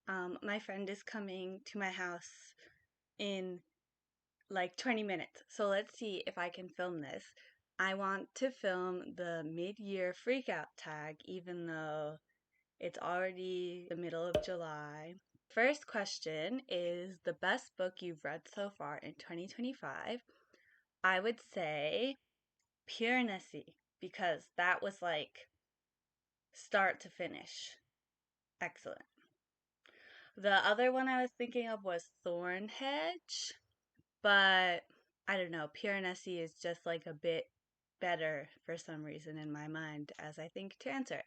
My friend is coming to my house in like 20 minutes. So let's see if I can film this. I want to film the mid-year freakout tag, even though it's already the middle of July. First question is the best book you've read so far in 2025. I would say Pure Nessie, because that was like start to finish. Excellent. The other one I was thinking of was Thorn Hedge, but I don't know. Pure Nessie is just like a bit better for some reason in my mind as I think to answer it.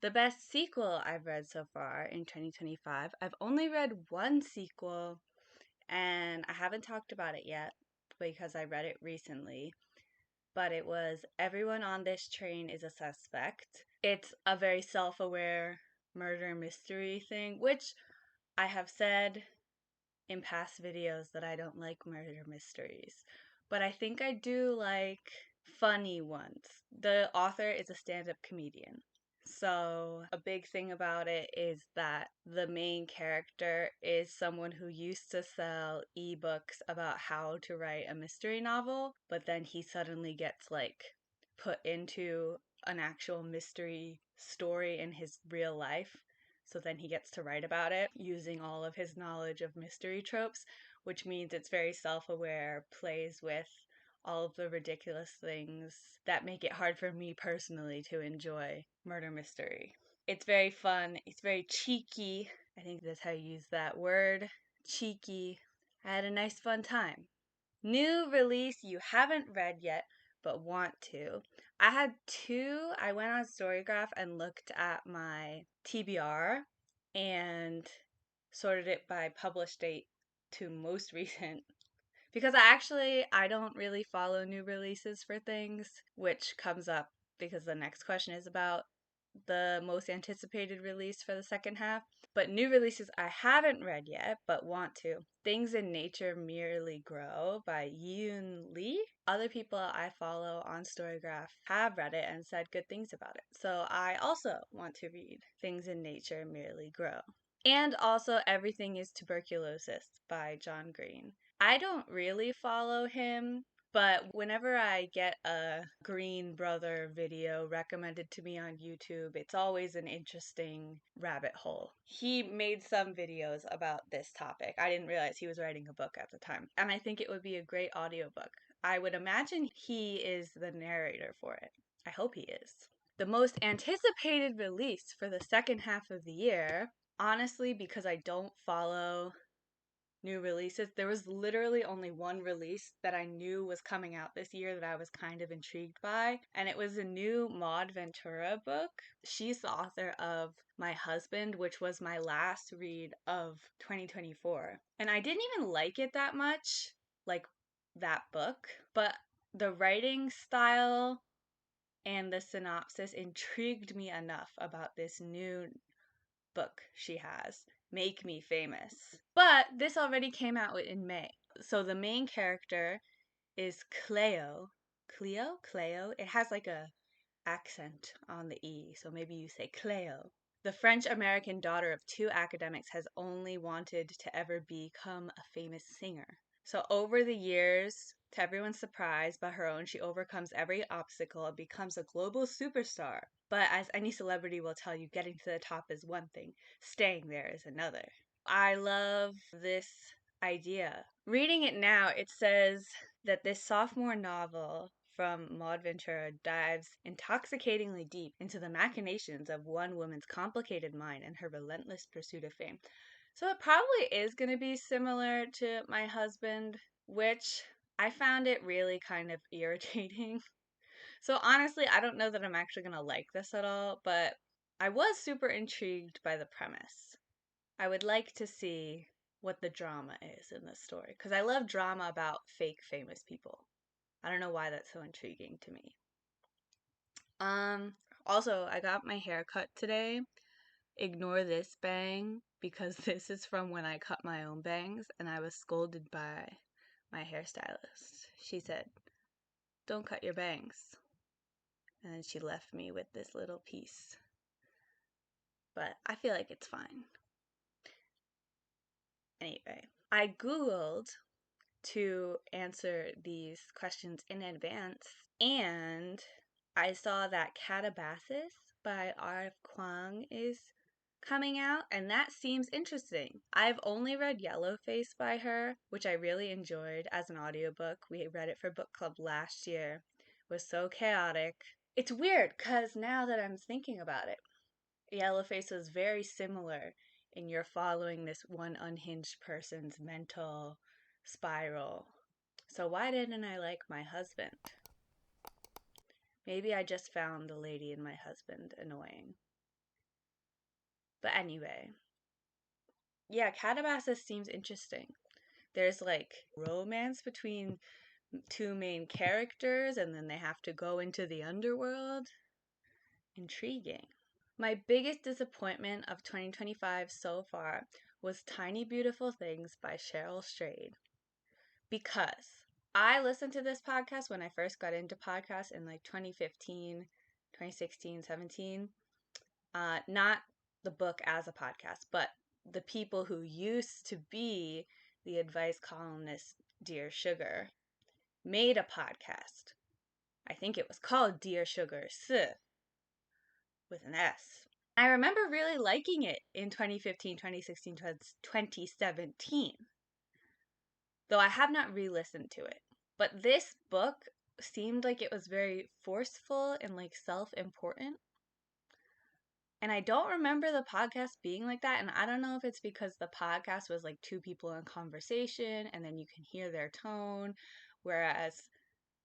The best sequel I've read so far in 2025, I've only read one sequel and I haven't talked about it yet because I read it recently, but it was Everyone on This Train is a Suspect. It's a very self aware murder mystery thing, which I have said in past videos that I don't like murder mysteries, but I think I do like funny ones. The author is a stand up comedian. So, a big thing about it is that the main character is someone who used to sell ebooks about how to write a mystery novel, but then he suddenly gets like put into an actual mystery story in his real life. So then he gets to write about it using all of his knowledge of mystery tropes, which means it's very self aware, plays with all of the ridiculous things that make it hard for me personally to enjoy murder mystery. It's very fun, it's very cheeky. I think that's how you use that word, cheeky. I had a nice fun time. New release you haven't read yet but want to. I had two. I went on Storygraph and looked at my TBR and sorted it by published date to most recent because I don't really follow new releases for things, which comes up because the next question is about the most anticipated release for the second half. But new releases I haven't read yet, but want to. Things in Nature Merely Grow by Yoon Lee. Other people I follow on Storygraph have read it and said good things about it. So I also want to read Things in Nature Merely Grow. And also Everything is Tuberculosis by John Green. I don't really follow him, but whenever I get a Green Brother video recommended to me on YouTube, it's always an interesting rabbit hole. He made some videos about this topic. I didn't realize he was writing a book at the time, and I think it would be a great audiobook. I would imagine he is the narrator for it. I hope he is. The most anticipated release for the second half of the year, honestly, because I don't follow new releases. There was literally only one release that I knew was coming out this year that I was kind of intrigued by, and it was a new Maud Ventura book. She's the author of My Husband, which was my last read of 2024. And I didn't even like it that much, like that book, but the writing style and the synopsis intrigued me enough about this new book she has, Make Me Famous. But this already came out in May. So the main character is Cleo. Cleo? Cleo? It has like a accent on the E, so maybe you say Cleo. The French American daughter of two academics has only wanted to ever become a famous singer. So over the years, to everyone's surprise but her own, she overcomes every obstacle and becomes a global superstar. But as any celebrity will tell you, getting to the top is one thing, staying there is another. I love this idea. Reading it now, it says that this sophomore novel from Maud Ventura dives intoxicatingly deep into the machinations of one woman's complicated mind and her relentless pursuit of fame. So it probably is going to be similar to My Husband, which I found it really kind of irritating. So honestly, I don't know that I'm actually going to like this at all, but I was super intrigued by the premise. I would like to see what the drama is in this story because I love drama about fake famous people. I don't know why that's so intriguing to me. Um Also, I got my hair cut today. Ignore this bang because this is from when I cut my own bangs and I was scolded by my hairstylist. She said, "Don't cut your bangs." And then she left me with this little piece. But I feel like it's fine. Anyway, I Googled to answer these questions in advance, and I saw that Katabasis by R.F. Kuang is coming out, and that seems interesting. I've only read Yellowface by her, which I really enjoyed as an audiobook. We read it for book club last year. It was so chaotic. It's weird because now that I'm thinking about it, Yellowface was very similar in you're following this one unhinged person's mental spiral. So why didn't I like My Husband? Maybe I just found the lady in My Husband annoying. But anyway, yeah, Katabasis seems interesting. There's like romance between two main characters, and then they have to go into the underworld. Intriguing. My biggest disappointment of 2025 so far was Tiny Beautiful Things by Cheryl Strayed. Because I listened to this podcast when I first got into podcasts in like 2015, 2016, 17. Not the book as a podcast, but the people who used to be the advice columnist Dear Sugar made a podcast. I think it was called Dear Sugar with an S. I remember really liking it in 2015, 2016, 2017, though I have not re-listened to it. But this book seemed like it was very forceful and like self-important. And I don't remember the podcast being like that. And I don't know if it's because the podcast was like two people in conversation and then you can hear their tone. Whereas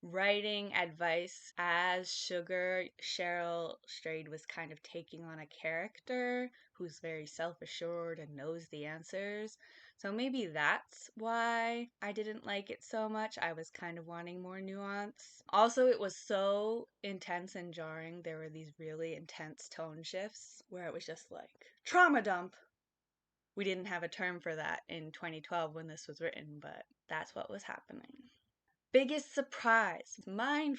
writing advice as Sugar, Cheryl Strayed was kind of taking on a character who's very self-assured and knows the answers. So maybe that's why I didn't like it so much. I was kind of wanting more nuance. Also, it was so intense and jarring. There were these really intense tone shifts where it was just like, trauma dump. We didn't have a term for that in 2012 when this was written, but that's what was happening. Biggest surprise, Mind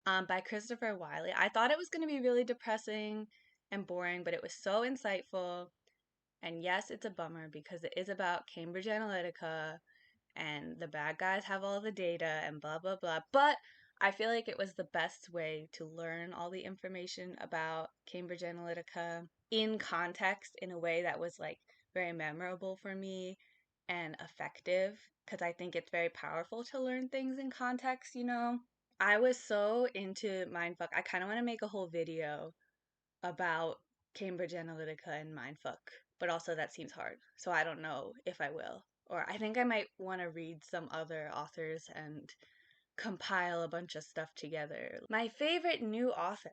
by Christopher Wiley. I thought it was going to be really depressing and boring, but it was so insightful. And yes, it's a bummer because it is about Cambridge Analytica and the bad guys have all the data and blah, blah, blah. But I feel like it was the best way to learn all the information about Cambridge Analytica in context in a way that was like very memorable for me and effective, because I think it's very powerful to learn things in context, you know? I was so into Mindfuck. I kind of want to make a whole video about Cambridge Analytica and Mindfuck, but also that seems hard. So I don't know if I will. Or I think I might want to read some other authors and compile a bunch of stuff together. My favorite new author.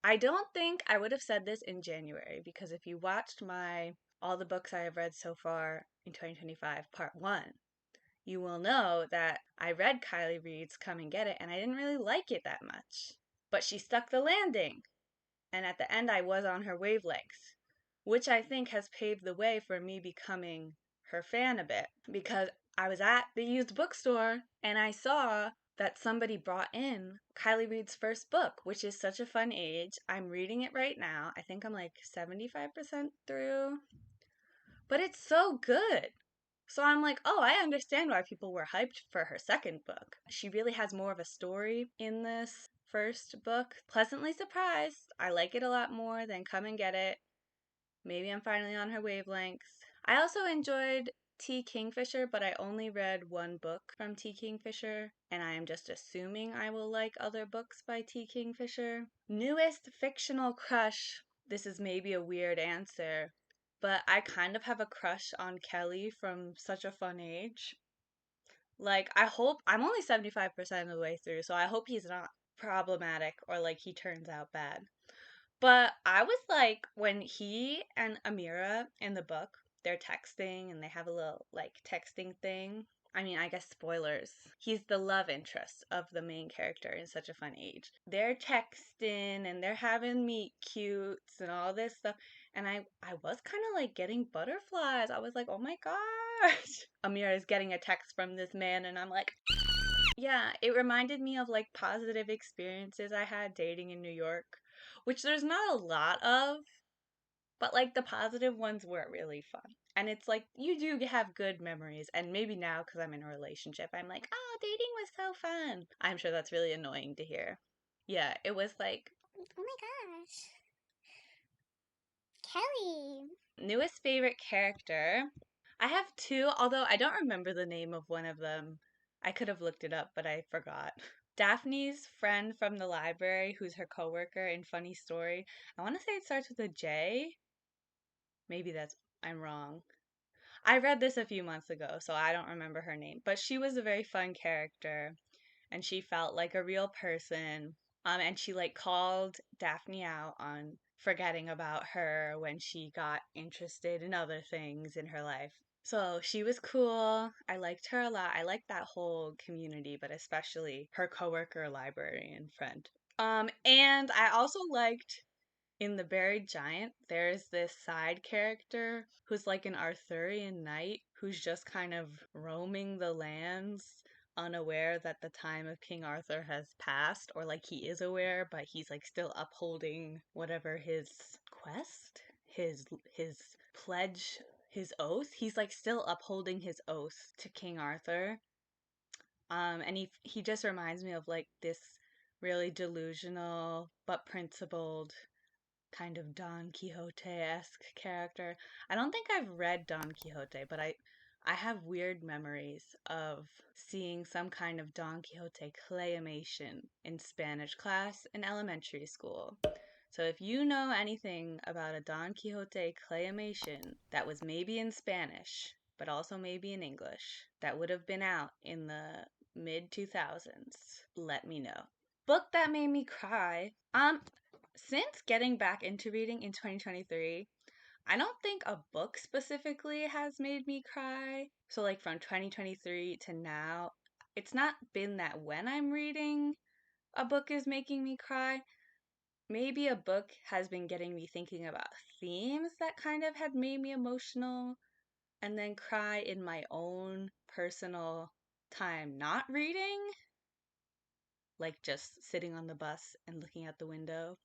I don't think I would have said this in January, because if you watched my all the books I have read so far in 2025 part 1, you will know that I read Kiley Reid's Come and Get It and I didn't really like it that much. But she stuck the landing. And at the end I was on her wavelength, which I think has paved the way for me becoming her fan a bit, because I was at the used bookstore and I saw that somebody brought in Kiley Reid's first book, which is Such a Fun Age. I'm reading it right now. I think I'm like 75% through. But it's so good. So I'm like, oh, I understand why people were hyped for her second book. She really has more of a story in this first book. Pleasantly surprised. I like it a lot more than Come and Get It. Maybe I'm finally on her wavelength. I also enjoyed T. Kingfisher, but I only read one book from T. Kingfisher, and I am just assuming I will like other books by T. Kingfisher. Newest fictional crush. This is maybe a weird answer, but I kind of have a crush on Kelly from Such a Fun Age. Like, I hope, I'm only 75% of the way through, so I hope he's not problematic or like he turns out bad. But I was like, when he and Amira in the book, they're texting and they have a little like texting thing. I mean, I guess spoilers. He's the love interest of the main character in Such a Fun Age. They're texting and they're having meet cutes and all this stuff. And I was kind of like getting butterflies. I was like, oh my gosh. Amira is getting a text from this man and I'm like, yeah, it reminded me of like positive experiences I had dating in New York, which there's not a lot of. But like the positive ones were really fun. And it's like you do have good memories. And maybe now, because I'm in a relationship, I'm like, oh, dating was so fun. I'm sure that's really annoying to hear. Yeah, it was like, Oh my gosh. Kelly. newest favorite character. I have two, although I don't remember the name of one of them. I could have looked it up, but I forgot. Daphne's friend from the library, who's her coworker in Funny Story. I want to say it starts with a J. Maybe I'm wrong. I read this a few months ago, so I don't remember her name, but she was a very fun character and she felt like a real person. And she like called Daphne out on forgetting about her when she got interested in other things in her life. So she was cool. I liked her a lot. I liked that whole community, but especially her coworker librarian friend. And I also liked in The Buried Giant, there's this side character who's like an Arthurian knight who's just kind of roaming the lands, unaware that the time of King Arthur has passed, or like he is aware, but he's like still upholding whatever his quest, his pledge, his oath. He's like still upholding his oath to King Arthur. And he just reminds me of like this really delusional but principled kind of Don Quixote-esque character. I don't think I've read Don Quixote, but I have weird memories of seeing some kind of Don Quixote claymation in Spanish class in elementary school. So if you know anything about a Don Quixote claymation that was maybe in Spanish, but also maybe in English, that would have been out in the mid 2000s, let me know. Book that made me cry. Since getting back into reading in 2023, I don't think a book specifically has made me cry. So, like from 2023 to now, it's not been that when I'm reading, a book is making me cry. Maybe a book has been getting me thinking about themes that kind of had made me emotional and then cry in my own personal time not reading, like just sitting on the bus and looking out the window.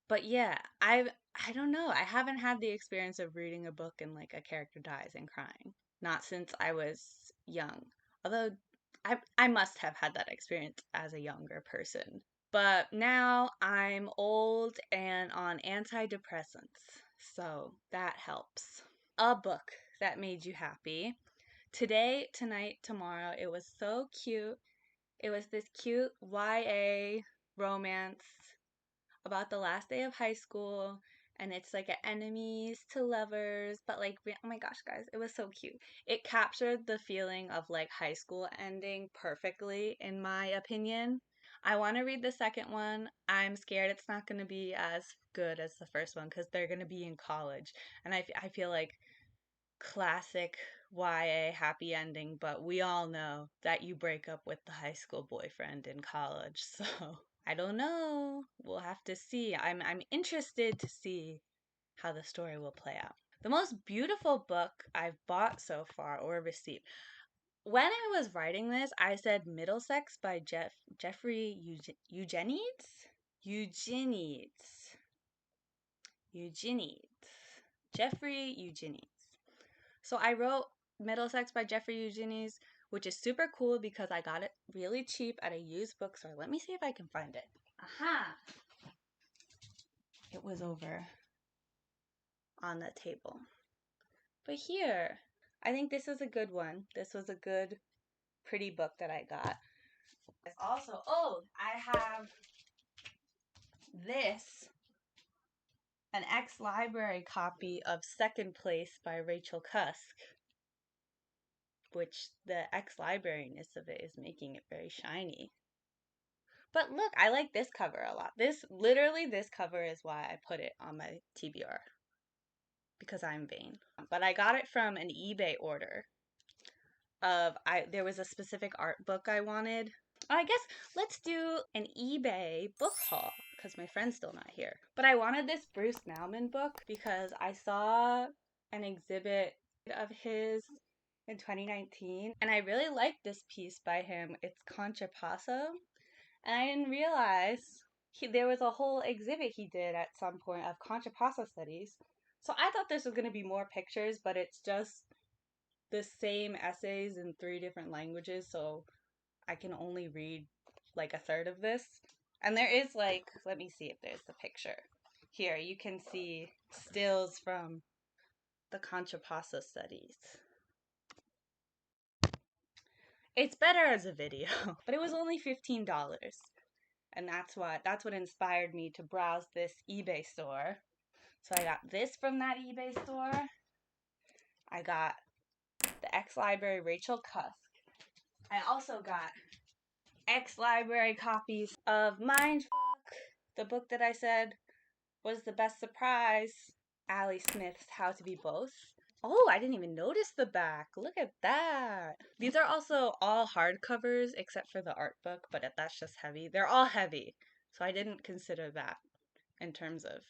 But yeah, I don't know. I haven't had the experience of reading a book and like a character dies and crying. Not since I was young. Although I must have had that experience as a younger person. But now I'm old and on antidepressants. So that helps. A book that made you happy. Today, tonight, tomorrow, it was so cute. It was this cute YA romance about the last day of high school, and it's like a enemies to lovers, but like oh my gosh guys, it was so cute. It captured the feeling of like high school ending perfectly in my opinion. I want to read the second one. I'm scared it's not going to be as good as the first one because they're going to be in college, and I feel like classic YA happy ending, but we all know that you break up with the high school boyfriend in college. So I don't know. We'll have to see. I'm interested to see how the story will play out. The most beautiful book I've bought so far or received. When I was writing this, I said Middlesex by Jeffrey Eugenides? Eugenides. Eugenides. Jeffrey Eugenides. So I wrote Middlesex by Jeffrey Eugenides, which is super cool because I got it really cheap at a used bookstore. Let me see if I can find it. Aha! It was over on the table. But here, I think this is a good one. This was a good, pretty book that I got. It's also, oh, I have this, an ex-library copy of Second Place by Rachel Cusk, which the ex-librarianess of it is making it very shiny. But look, I like this cover a lot. This cover is why I put it on my TBR. Because I'm vain. But I got it from an eBay order there was a specific art book I wanted. I guess let's do an eBay book haul because my friend's still not here. But I wanted this Bruce Nauman book because I saw an exhibit of his in 2019 and I really liked this piece by him. It's Contrapasso. And I didn't realize there was a whole exhibit he did at some point of Contra studies. So I thought this was going to be more pictures, but it's just the same essays in 3 different languages, so I can only read like a third of this. And there is like, let me see if there's the picture. Here, you can see stills from the Contra studies. It's better as a video, but it was only $15. And that's what inspired me to browse this eBay store. So I got this from that eBay store. I got the X-Library Rachel Cusk. I also got X-Library copies of Mindfuck, the book that I said was the best surprise, Ali Smith's How to Be Both. Oh, I didn't even notice the back. Look at that. These are also all hardcovers except for the art book, but that's just heavy. They're all heavy, so I didn't consider that in terms of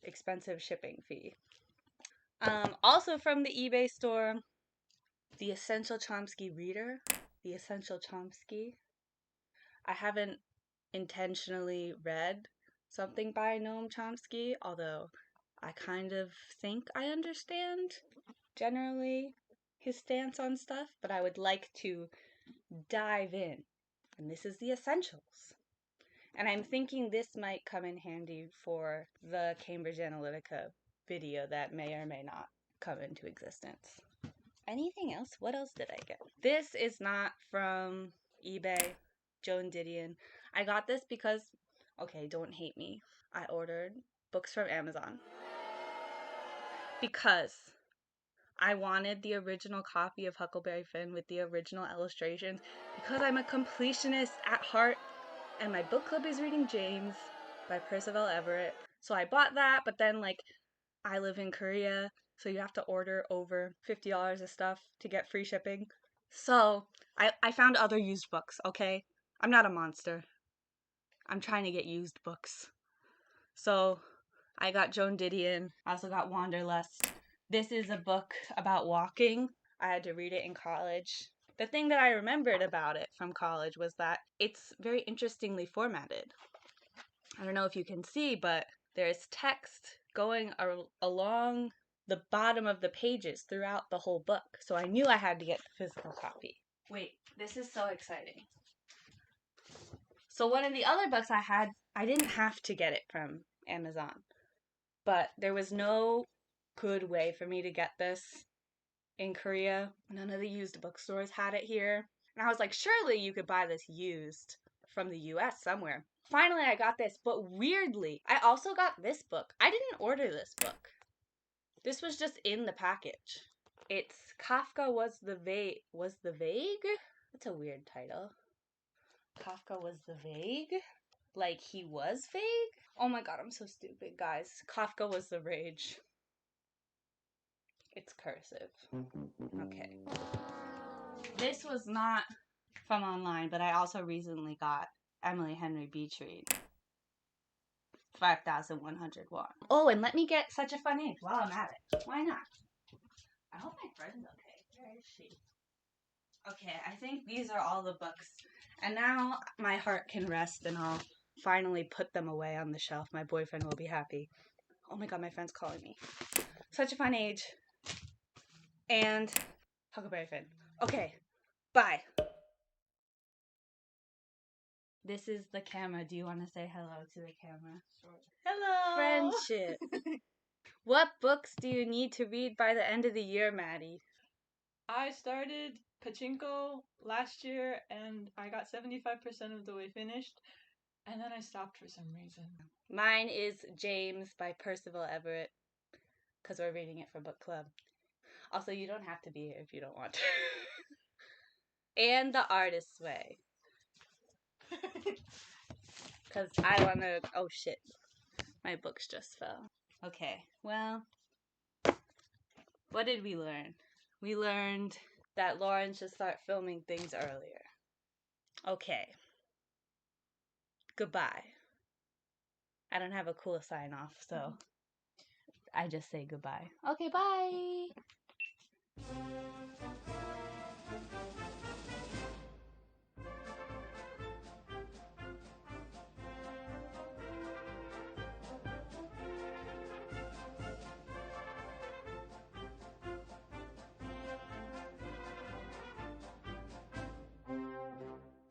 expensive shipping fee. Also from the eBay store, The Essential Chomsky Reader. The Essential Chomsky. I haven't intentionally read something by Noam Chomsky, although I kind of think I understand generally his stance on stuff, but I would like to dive in. And this is the essentials. And I'm thinking this might come in handy for the Cambridge Analytica video that may or may not come into existence. Anything else? What else did I get? This is not from eBay. Joan Didion. I got this because, okay, don't hate me. I ordered books from Amazon because I wanted the original copy of Huckleberry Finn with the original illustrations because I'm a completionist at heart and my book club is reading James by Percival Everett. So I bought that, but then like I live in Korea, so you have to order over $50 of stuff to get free shipping. So I found other used books, okay? I'm not a monster. I'm trying to get used books. So I got Joan Didion. I also got Wanderlust. This is a book about walking. I had to read it in college. The thing that I remembered about it from college was that it's very interestingly formatted. I don't know if you can see, but there's text going along the bottom of the pages throughout the whole book. So I knew I had to get the physical copy. Wait, this is so exciting. So one of the other books I had, I didn't have to get it from Amazon, but there was no good way for me to get this in Korea. None of the used bookstores had it here. And I was like, surely you could buy this used from the US somewhere. Finally, I got this, but weirdly, I also got this book. I didn't order this book. This was just in the package. It's Kafka Was the Vague? That's a weird title. Kafka Was the Vague? Like he was vague? Oh my god, I'm so stupid, guys. Kafka Was the Rage. It's cursive. Okay. This was not from online, but I also recently got Emily Henry Beach Read. 5,100 won. Oh, and let me get Such a Fun Age while I'm at it. Why not? I hope my friend's okay. Where is she? Okay, I think these are all the books. And now my heart can rest and I'll finally put them away on the shelf. My boyfriend will be happy. Oh my god, my friend's calling me. Such a Fun Age. And Huckleberry Finn. Okay, bye. This is the camera. Do you want to say hello to the camera? Sure. Hello! Friendship. What books do you need to read by the end of the year, Maddie? I started Pachinko last year and I got 75% of the way finished. And then I stopped for some reason. Mine is James by Percival Everett, because we're reading it for book club. Also, you don't have to be here if you don't want to. And The Artist's Way. Because I want to... Oh, shit. My books just fell. Okay, well... What did we learn? We learned that Lauren should start filming things earlier. Okay. Goodbye. I don't have a cool sign off, so I just say goodbye. Okay, bye!